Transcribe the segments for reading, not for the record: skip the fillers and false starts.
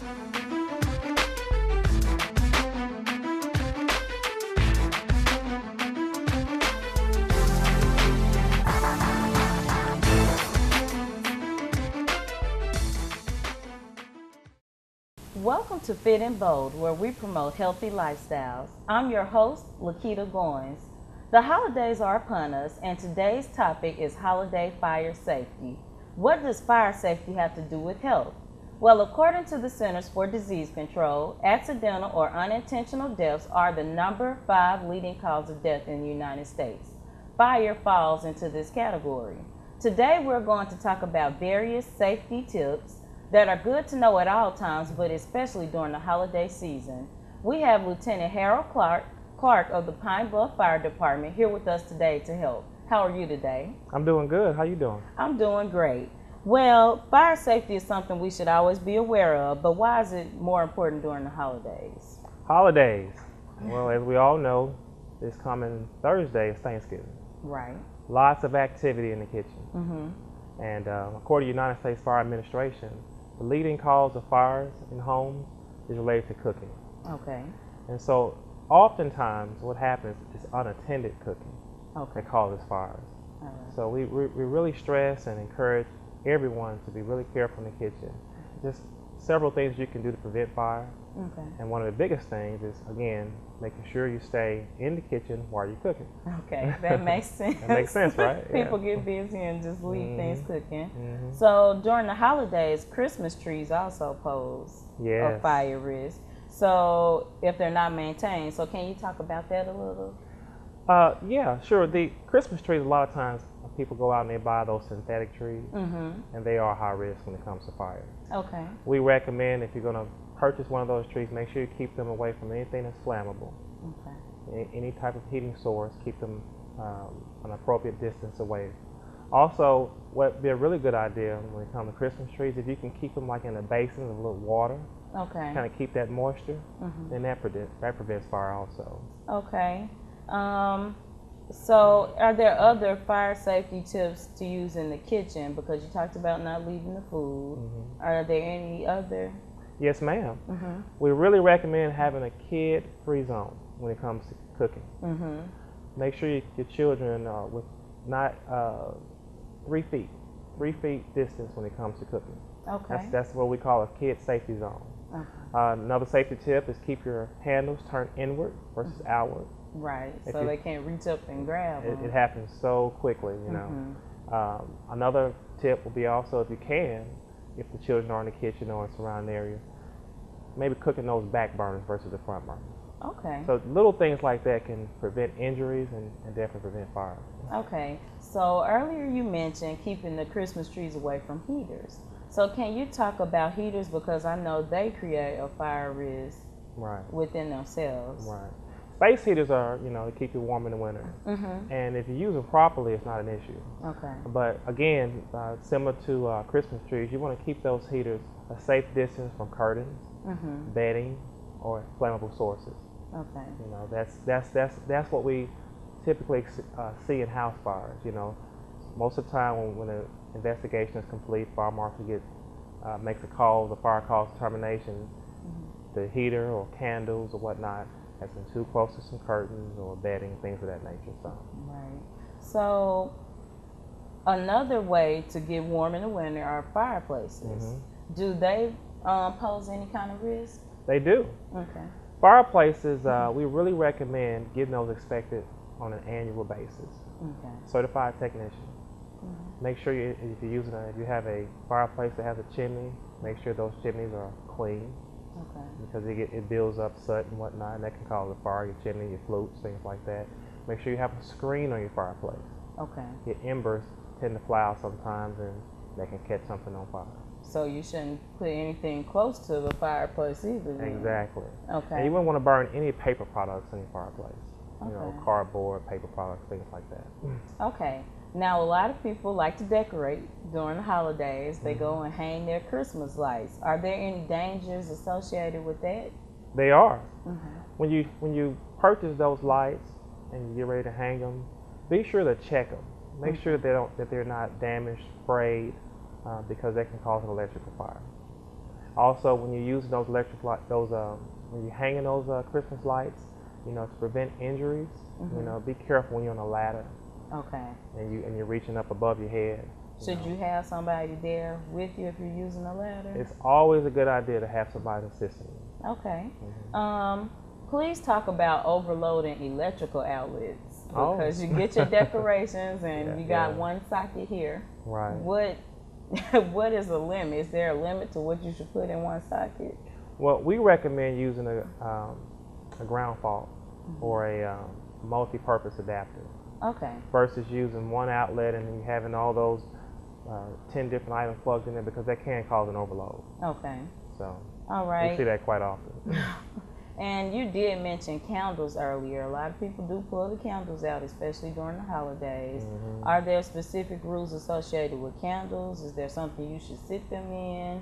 Welcome to Fit and Bold, where we promote healthy lifestyles. I'm your host, Lakita Goins. The holidays are upon us, and today's topic is holiday fire safety. What does fire safety have to do with health? Well, according to the Centers for Disease Control, accidental or unintentional deaths are the number 5 leading cause of death in the United States. Fire falls into this category. Today, we're going to talk about various safety tips that are good to know at all times, but especially during the holiday season. We have Lieutenant Harold Clark of the Pine Bluff Fire Department here with us today to help. How are you today? I'm doing good. How you doing? I'm doing great. Well, fire safety is something we should always be aware of, but why is it more important during the holidays? Holidays. Well, as we all know, this coming Thursday is Thanksgiving. Right. Lots of activity in the kitchen. Mm-hmm. And according to the United States Fire Administration, the leading cause of fires in homes is related to cooking. Okay. And so oftentimes what happens is unattended cooking Okay. that causes fires. All right. So we really stress and encourage everyone to be really careful in the kitchen. Just several things you can do to prevent fire. Okay. And one of the biggest things is, again, making sure you stay in the kitchen while you're cooking. Okay, that makes sense. That makes sense, right? People Yeah. get busy and just leave things cooking. Mm-hmm. So during the holidays, Christmas trees also pose a Yes. fire risk. So if they're not maintained, so can you talk about that a little? Yeah, sure. The Christmas trees, a lot of times people go out and they buy those synthetic trees, Mm-hmm. and they are high risk when it comes to fire. Okay. We recommend if you're going to purchase one of those trees, make sure you keep them away from anything that's flammable. Okay. Any type of heating source, keep them an appropriate distance away. Also, what would be a really good idea when it comes to Christmas trees, if you can keep them like in a basin of a little water, Okay. kind of keep that moisture, Mm-hmm. then that prevents fire also. Okay. So are there other fire safety tips to use in the kitchen? Because you talked about not leaving the food. Mm-hmm. Are there any other? Yes, ma'am. Mm-hmm. We really recommend having a kid-free zone when it comes to cooking. Mm-hmm. Make sure your children are with not 3 feet distance when it comes to cooking. Okay. That's what we call a kid safety zone. Okay. Another safety tip is keep your handles turned inward versus outward. Right. If So you- they can't reach up and grab them. It happens so quickly, you know. Mm-hmm. Another tip will be also, if you can, if the children are in the kitchen or in surrounding area, maybe cooking those back burners versus the front burners. Okay. So little things like that can prevent injuries and definitely prevent fire. Okay. So earlier you mentioned keeping the Christmas trees away from heaters. So can you talk about heaters, because I know they create a fire risk Right. within themselves. Right. Space heaters are, to keep you warm in the winter. Mm-hmm. And if you use them properly, it's not an issue. Okay. But again, similar to Christmas trees, you want to keep those heaters a safe distance from curtains, Mm-hmm. bedding, or flammable sources. Okay. That's what we typically see in house fires. Most of the time when the investigation is complete, fire marshal makes a call, the fire cause termination. Mm-hmm. The heater or candles or whatnot has been too close to some curtains or bedding, things of that nature. So. Right. So another way to get warm in the winter are fireplaces. Mm-hmm. Do they pose any kind of risk? They do. Okay. Fireplaces, we really recommend getting those inspected on an annual basis. Okay. Certified technician. Mm-hmm. Make sure if you have a fireplace that has a chimney, make sure those chimneys are clean, Okay. because it builds up soot and whatnot, and that can cause a fire, your chimney, your flutes, things like that. Make sure you have a screen on your fireplace. Okay. Your embers tend to fly out sometimes, and they can catch something on fire. So you shouldn't put anything close to the fireplace either. Then. Exactly. Okay. And you wouldn't want to burn any paper products in your fireplace. Okay. Cardboard, paper products, things like that. Okay. Now, a lot of people like to decorate during the holidays. They Mm-hmm. go and hang their Christmas lights. Are there any dangers associated with that? They are. Mm-hmm. When you purchase those lights and you get ready to hang them, be sure to check them. Make sure that they're not damaged, sprayed, because they can cause an electrical fire. Also, when you're using those electric lights, when you're hanging those Christmas lights, to prevent injuries, be careful when you're on a ladder. Okay. And you're reaching up above your head. Should you have somebody there with you if you're using a ladder? It's always a good idea to have somebody assisting you. Okay. Please talk about overloading electrical outlets, because you get your decorations and you got one socket here. Right. What is the limit? Is there a limit to what you should put in one socket? Well, we recommend using a ground fault or a multi-purpose adapter. Okay. Versus using one outlet and then having all those 10 different items plugged in there, because that can cause an overload. Okay. So, all right. we see that quite often. And you did mention candles earlier. A lot of people do pull the candles out, especially during the holidays. Are there specific rules associated with candles? Is there something you should sit them in?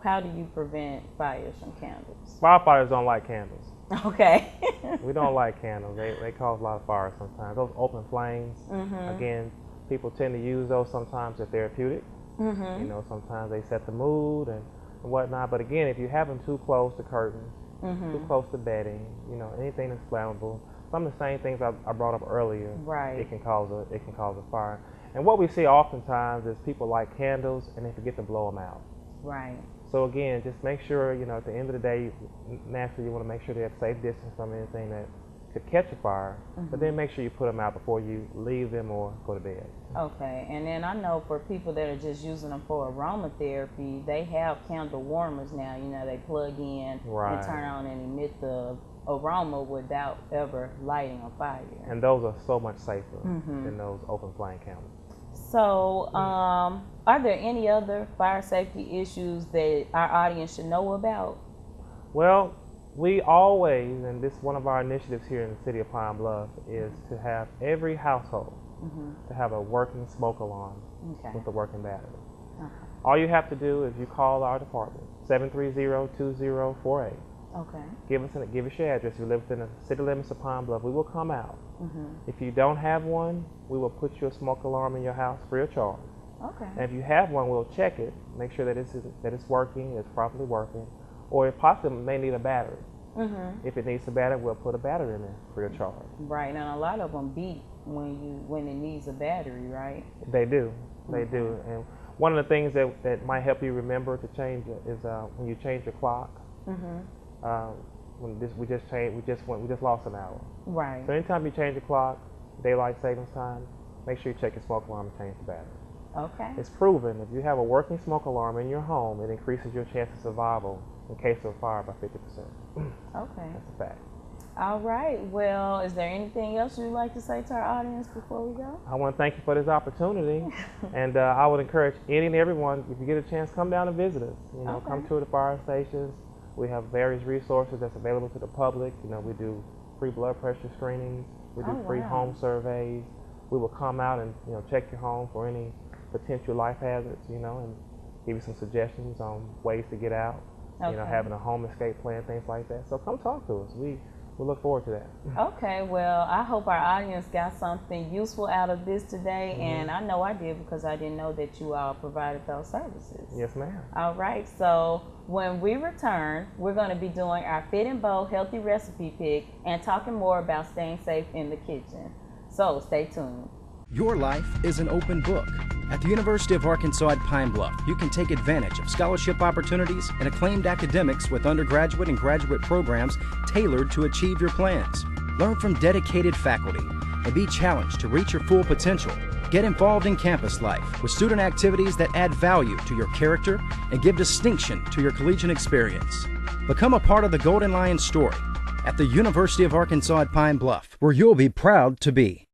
How do you prevent fires from candles? Firefighters don't like candles. Okay. We don't like candles. They cause a lot of fires sometimes. Those open flames, again, people tend to use those sometimes. They're therapeutic. Sometimes they set the mood and whatnot. But again, if you have them too close to curtains, too close to bedding, anything that's flammable, some of the same things I brought up earlier, right, it can cause a fire. And what we see oftentimes is people light candles and they forget to blow them out. Right. So again, just make sure, at the end of the day, naturally you want to make sure they have safe distance from anything that could catch a fire, but then make sure you put them out before you leave them or go to bed. Okay. And then I know for people that are just using them for aromatherapy, they have candle warmers now. They plug in and turn on and emit the aroma without ever lighting a fire. And those are so much safer than those open flame candles. So, are there any other fire safety issues that our audience should know about? Well, we always, and this is one of our initiatives here in the city of Pine Bluff, is to have every household to have a working smoke alarm with a working battery. All you have to do is you call our department, 730-2048. Okay. Give us your address. If you live within the city limits of Pine Bluff, we will come out. If you don't have one, we will put you a smoke alarm in your house free of charge. Okay. And if you have one, we'll check it, make sure that it's working, it's properly working, or if possible, it may need a battery. If it needs a battery, we'll put a battery in there free of charge. Right, and a lot of them beep when it needs a battery, right? They do. They do. And one of the things that might help you remember to change it is when you change your clock. We just lost an hour. Right. So anytime you change the clock, daylight savings time, make sure you check your smoke alarm and change the battery. Okay. It's proven if you have a working smoke alarm in your home, it increases your chance of survival in case of a fire by 50%. Okay. That's a fact. All right. Well, is there anything else you'd like to say to our audience before we go? I want to thank you for this opportunity, and I would encourage any and everyone, if you get a chance, come down and visit us. Come to the fire stations. We have various resources that's available to the public. We do free blood pressure screenings. We do free home surveys. We will come out and check your home for any potential life hazards, and give you some suggestions on ways to get out. Having a home escape plan, things like that. So come talk to us. We look forward to that. Okay, well, I hope our audience got something useful out of this today, and I know I did, because I didn't know that you all provided those services. Yes, ma'am. All right, so when we return, we're going to be doing our Fit and Bold Healthy Recipe Pick and talking more about staying safe in the kitchen. So stay tuned. Your life is an open book. At the University of Arkansas at Pine Bluff, you can take advantage of scholarship opportunities and acclaimed academics with undergraduate and graduate programs tailored to achieve your plans. Learn from dedicated faculty and be challenged to reach your full potential. Get involved in campus life with student activities that add value to your character and give distinction to your collegiate experience. Become a part of the Golden Lion story at the University of Arkansas at Pine Bluff, where you'll be proud to be.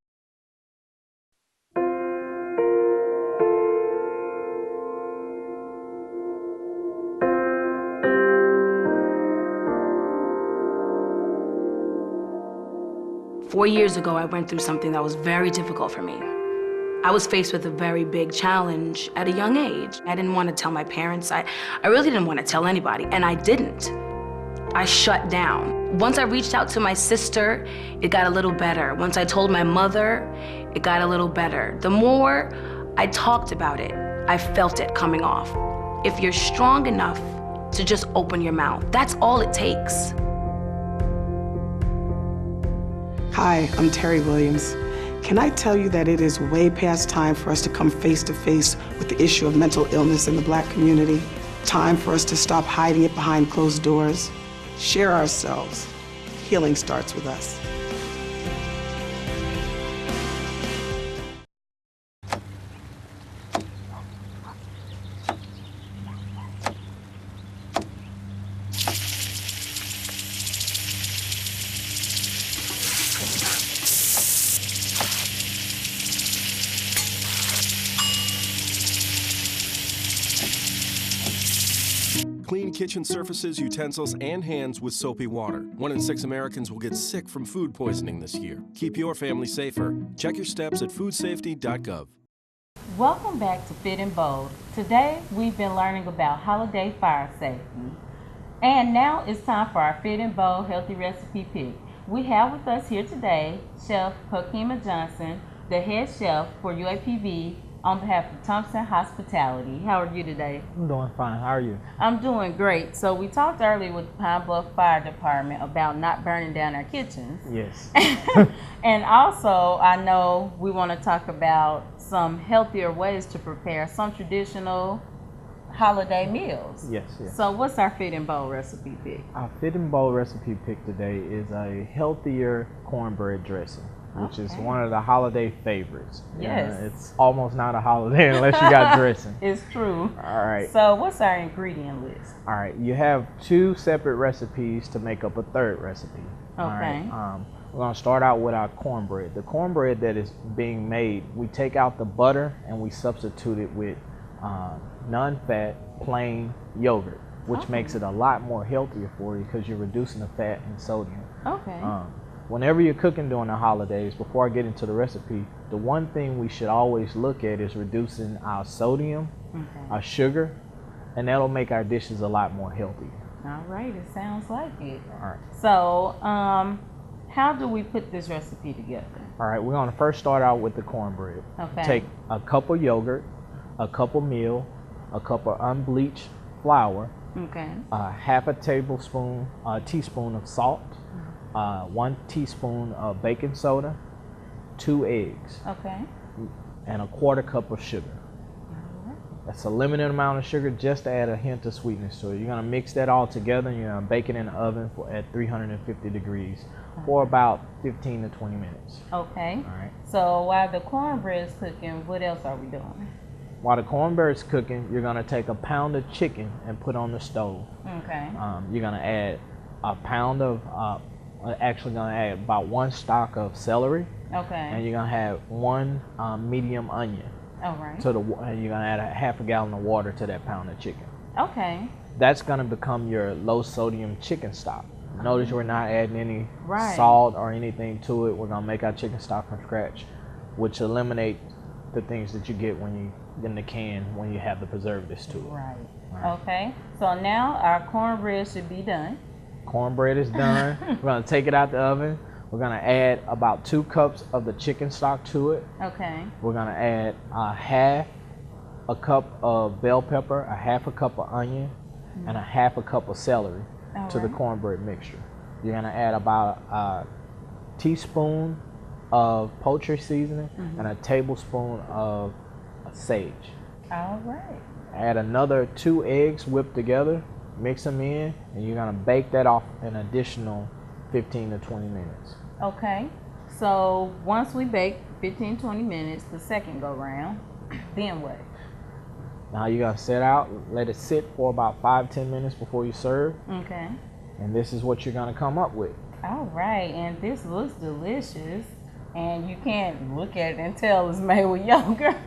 Four years ago, I went through something that was very difficult for me. I was faced with a very big challenge at a young age. I didn't want to tell my parents. I really didn't want to tell anybody, and I didn't. I shut down. Once I reached out to my sister, it got a little better. Once I told my mother, it got a little better. The more I talked about it, I felt it coming off. If you're strong enough to just open your mouth. That's all it takes. Hi, I'm Terry Williams. Can I tell you that it is way past time for us to come face to face with the issue of mental illness in the Black community? Time for us to stop hiding it behind closed doors. Share ourselves. Healing starts with us. Clean kitchen surfaces, utensils, and hands with soapy water. 1 in 6 Americans will get sick from food poisoning this year. Keep your family safer. Check your steps at foodsafety.gov. Welcome back to Fit and Bold. Today we've been learning about holiday fire safety. And now it's time for our Fit and Bold healthy recipe pick. We have with us here today Chef Kokima Johnson, the head chef for UAPB on behalf of Thompson Hospitality. How are you today? I'm doing fine. How are you? I'm doing great. So we talked earlier with the Pine Bluff Fire Department about not burning down our kitchens. Yes. And also, I know we want to talk about some healthier ways to prepare some traditional holiday meals. Yes, yes. So what's our Fit and Bold recipe pick? Our Fit and Bold recipe pick today is a healthier cornbread dressing, which is one of the holiday favorites. Yes. It's almost not a holiday unless you got dressing. It's true. All right. So what's our ingredient list? All right. You have 2 separate recipes to make up a 3rd recipe. Okay. All right. We're going to start out with our cornbread. The cornbread that is being made, we take out the butter and we substitute it with non-fat, plain yogurt, which makes it a lot more healthier for you because you're reducing the fat and sodium. Okay. Whenever you're cooking during the holidays, before I get into the recipe, the one thing we should always look at is reducing our sodium, our sugar, and that'll make our dishes a lot more healthier. All right, it sounds like it. All right. So, how do we put this recipe together? All right, we're going to first start out with the cornbread. Okay. Take a cup of yogurt, a cup of meal, a cup of unbleached flour, Okay. half a teaspoon of salt, 1 teaspoon of baking soda, 2 eggs, Okay. and a 1/4 cup of sugar. That's a limited amount of sugar just to add a hint of sweetness to it. You're going to mix that all together and you're going to bake it in the oven at 350 degrees for about 15 to 20 minutes. Okay. All right. So while the cornbread is cooking, what else are we doing? While the cornbread is cooking, you're going to take a pound of chicken and put on the stove. Okay. You're going to add a pound of, actually going to add about 1 stalk of celery. Okay. And you're going to have 1 medium onion. All right. And you're going to add a half a gallon of water to that pound of chicken. Okay. That's going to become your low sodium chicken stock. Notice we're not adding any Right. salt or anything to it. We're going to make our chicken stock from scratch, which eliminate the things that you get when you in the can when you have the preservatives to it. Right. Right. Okay. So now our cornbread should be done. Cornbread is done. We're going to take it out the oven. We're going to add about 2 cups of the chicken stock to it. Okay. We're going to add half a cup of bell pepper, a half a cup of onion, and a half a cup of celery to the cornbread mixture. You're going to add about a teaspoon of poultry seasoning and a tablespoon of sage. All right. Add another 2 eggs whipped together, mix them in, and you're going to bake that off an additional 15 to 20 minutes. Okay. So once we bake 15, 20 minutes, the second go round, then what? Now you're going to set out, let it sit for about 5-10 minutes before you serve, Okay. and this is what you're going to come up with. All right. And this looks delicious. And you can't look at it and tell it's made with yogurt.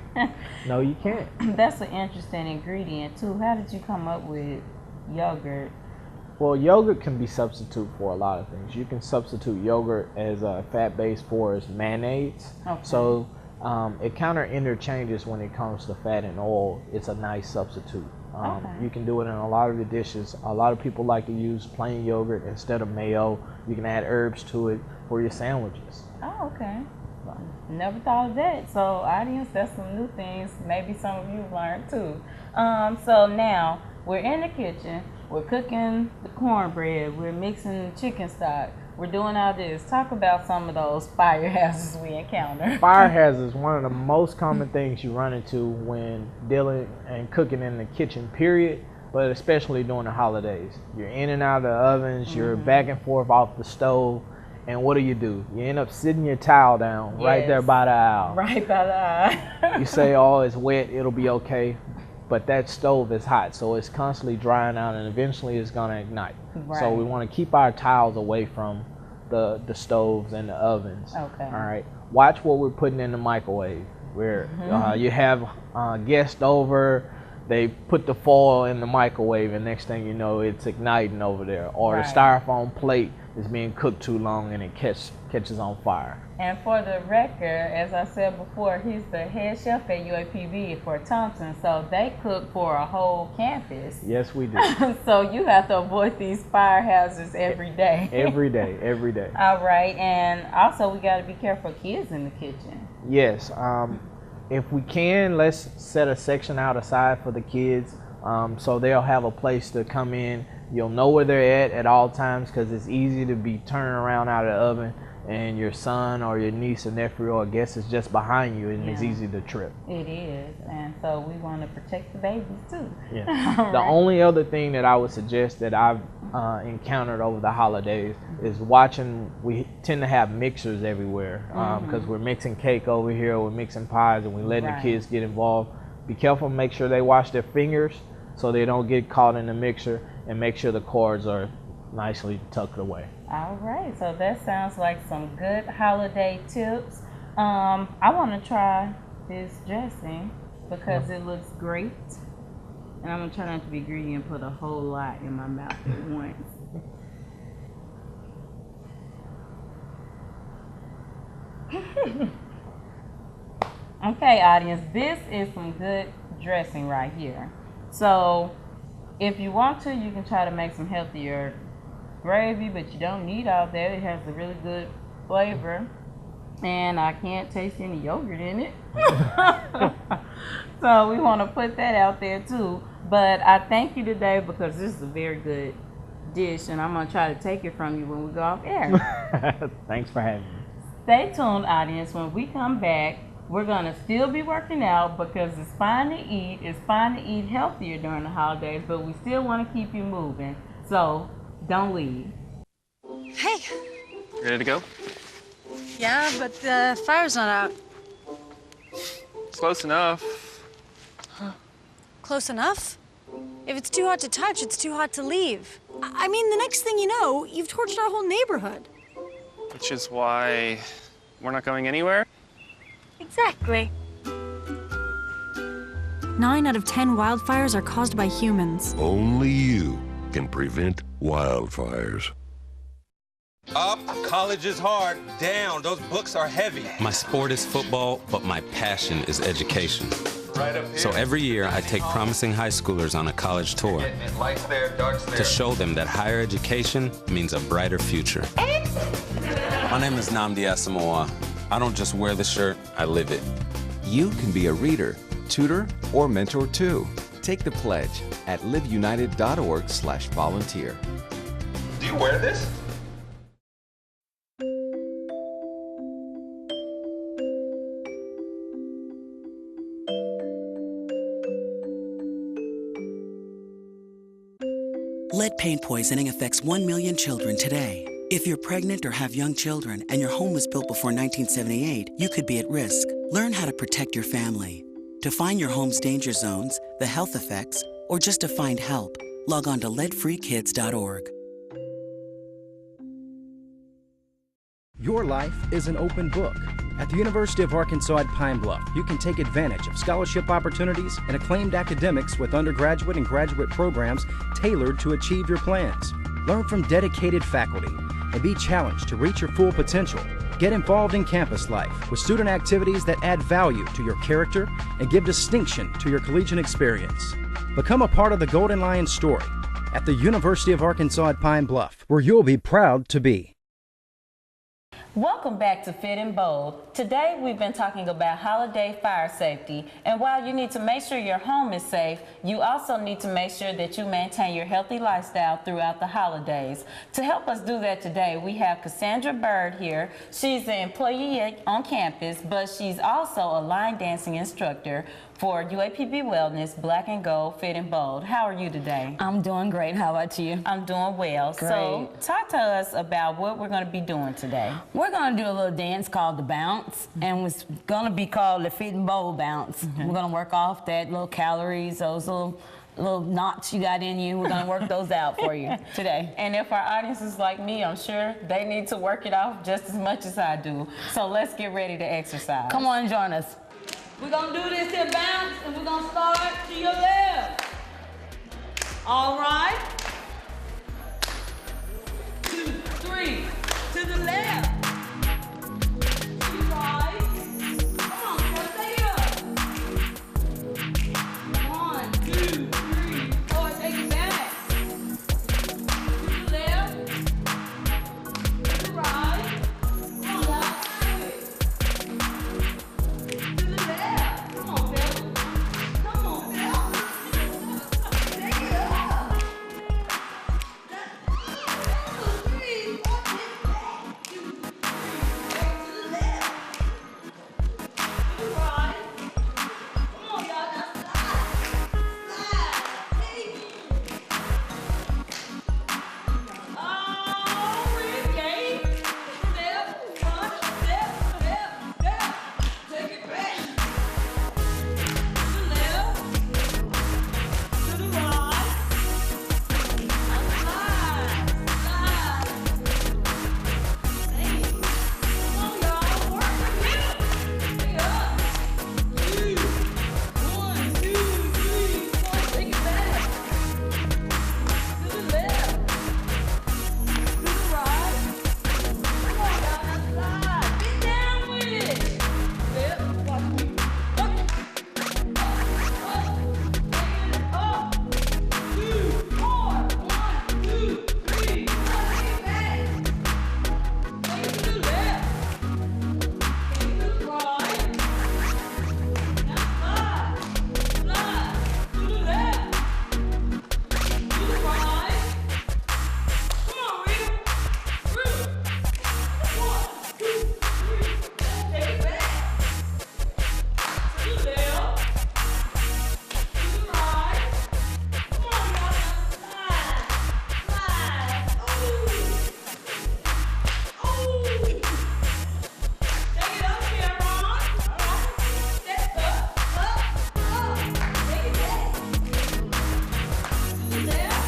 No, you can't. That's an interesting ingredient too. How did you come up with yogurt? Well, yogurt can be substituted for a lot of things. You can substitute yogurt as a fat base for as mayonnaise. Okay. So it kind of interchanges when it comes to fat and oil. It's a nice substitute. Okay. You can do it in a lot of your dishes. A lot of people like to use plain yogurt instead of mayo. You can add herbs to it for your sandwiches. Oh, okay. Never thought of that. So, audience, that's some new things. Maybe some of you learned too. So now we're in the kitchen. we're cooking the cornbread, we're mixing chicken stock, we're doing all this. Talk about some of those fire hazards we encounter. Fire hazards is one of the most common things you run into when dealing and cooking in the kitchen, period, but especially during the holidays. You're in and out of the ovens, you're back and forth off the stove, and what do? You end up sitting your towel down right there by the aisle. Right by the aisle. You say, oh, it's wet, it'll be okay. But that stove is hot, so it's constantly drying out, and eventually it's going to ignite. Right. So we want to keep our towels away from the stoves and the ovens. Okay. All right. Watch what we're putting in the microwave. Where you have guests over, they put the foil in the microwave, and next thing you know, it's igniting over there. Or the styrofoam plate is being cooked too long, and it catches on fire. And for the record, as I said before, he's the head chef at UAPB for Thompson, so they cook for a whole campus. Yes, we do. So you have to avoid these fire hazards every day. Every day, every day. All right, and also we got to be careful of kids in the kitchen. Yes, if we can, let's set a section out aside for the kids, so they'll have a place to come in. You'll know where they're at all times, because it's easy to be turning around out of the oven and your son or your niece or nephew or guest is just behind you, and it's easy to trip. It is, and so we want to protect the babies too. Yeah. The only other thing that I would suggest that I've encountered over the holidays is watching. We tend to have mixers everywhere because we're mixing cake over here, we're mixing pies, and we're letting the kids get involved. Be careful, make sure they wash their fingers so they don't get caught in the mixer, and make sure the cords are nicely tucked away. All right, so that sounds like some good holiday tips. I want to try this dressing because it looks great. And I'm going to try not to be greedy and put a whole lot in my mouth at once. Okay, audience, this is some good dressing right here. So if you want to, you can try to make some healthier gravy, but you don't need all that. It has a really good flavor, and I can't taste any yogurt in it. So we want to put that out there too. But I thank you today because this is a very good dish, and I'm going to try to take it from you when we go off air. Thanks for having me. Stay tuned, audience. When we come back, we're going to still be working out because it's fine to eat. It's fine to eat healthier during the holidays, but we still want to keep you moving. So don't leave. Hey. Ready to go? Yeah, but the fire's not out. It's close enough. Close enough? If it's too hot to touch, it's too hot to leave. I mean, the next thing you know, you've torched our whole neighborhood. Which is why we're not going anywhere? Exactly. 9 out of 10 wildfires are caused by humans. Only you can prevent wildfires. Up, college is hard. Down, those books are heavy. My sport is football, but my passion is education. Right up here. So every year I take promising high schoolers on a college tour Lights there, darts there. to show them that higher education means a brighter future. My name is Nnamdi Asamoah. I don't just wear the shirt, I live it. You can be a reader, tutor, or mentor too. Take the pledge at liveunited.org/volunteer. Do you wear this? Lead paint poisoning affects 1 million children today. If you're pregnant or have young children and your home was built before 1978, you could be at risk. Learn how to protect your family. To find your home's danger zones, the health effects, or just to find help, log on to leadfreekids.org. Your life is an open book. At the University of Arkansas at Pine Bluff, you can take advantage of scholarship opportunities and acclaimed academics with undergraduate and graduate programs tailored to achieve your plans. Learn from dedicated faculty and be challenged to reach your full potential. Get involved in campus life with student activities that add value to your character and give distinction to your collegiate experience. Become a part of the Golden Lion story at the University of Arkansas at Pine Bluff, where you'll be proud to be. Welcome back to Fit and Bold. Today we've been talking about holiday fire safety, and while you need to make sure your home is safe, you also need to make sure that you maintain your healthy lifestyle throughout the holidays. To help us do that today, we have Cassandra Bird here. She's an employee on campus, but she's also a line dancing instructor for UAPB Wellness, Black and Gold, Fit and Bold. How are you today? I'm doing great. How about you? I'm doing well. Great. So talk to us about what we're going to be doing today. We're going to do a little dance called the bounce, and it's going to be called the Fit and Bold bounce. We're going to work off that little calories, those little knots you got in you. We're going to work those out for you today. And if our audience is like me, I'm sure they need to work it off just as much as I do. So let's get ready to exercise. Come on and join us. We're going to do this here bounce, and we're going to start to your left. All right. 2, 3, to the left. To the right. Come on, let's take it up. 1, 2, 3, 4, take it back. To the left. To the right. Come on, now. To the left. Come on, Bill. Come on, Bill. Take it up. 2, 3, 4, back. 2, 3, 4, to the left. To the right. Come on, y'all. Now slide. Slide. Hey. Oh, regain. Step, front, step, step, step. Take it back. To the left. To the right. Now slide. Slide. Hey. Come on, y'all. Work the middle. Take it up. 2, 1, 2, 3, 4. Take it back. To the left. To the right. Come on, y'all. Now slide. Get down with it. Left. Watch me. Up. Up. 2, 4. 1, 2, 3, 4. Take it back. Take it to the left. Take it to the right. Now slide. Slide. To the left. To the right. Come on, Rita. Rita. 1, 2, 3. Take it back. To the left. To the right. Come on, y'all. Now slide. Slide. Ooh. Ooh. Take it up here, Ron. All right. Step up, up, up. Take it back. To the left.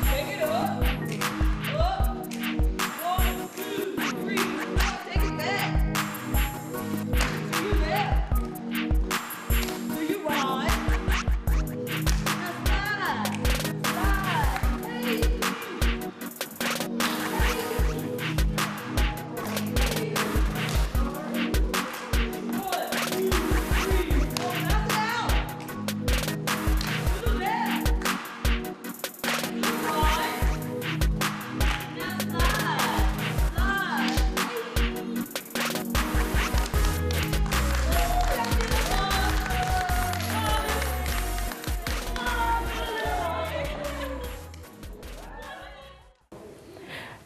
Take it up, up, 1, 2, 3, 4, take it back. To your left, to your right. Now slide, slide, hey.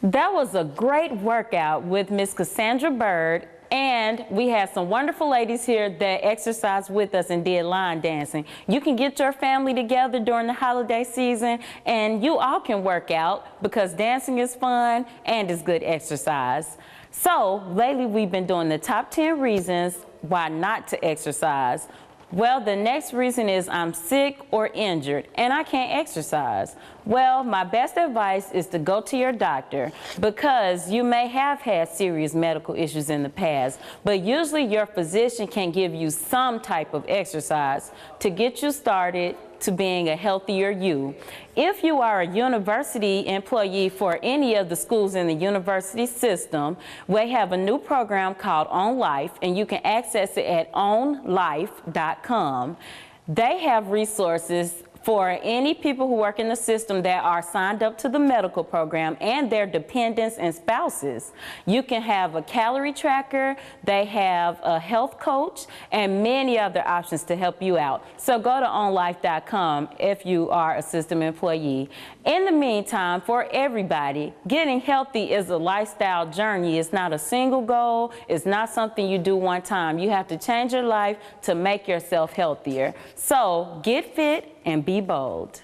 That was a great workout with Miss Cassandra Bird, and we had some wonderful ladies here that exercised with us and did line dancing. You can get your family together during the holiday season and you all can work out because dancing is fun and it's good exercise. So lately we've been doing the top 10 reasons why not to exercise. Well, the next reason is I'm sick or injured and I can't exercise. Well, my best advice is to go to your doctor because you may have had serious medical issues in the past, but usually your physician can give you some type of exercise to get you started to being a healthier you. If you are a university employee for any of the schools in the university system, we have a new program called On Life, and you can access it at onlife.com. They have resources for any people who work in the system that are signed up to the medical program and their dependents and spouses. You can have a calorie tracker, they have a health coach, and many other options to help you out. So go to onlife.com if you are a system employee. In the meantime, for everybody, getting healthy is a lifestyle journey. It's not a single goal. It's not something you do one time. You have to change your life to make yourself healthier. So get fit and be bold.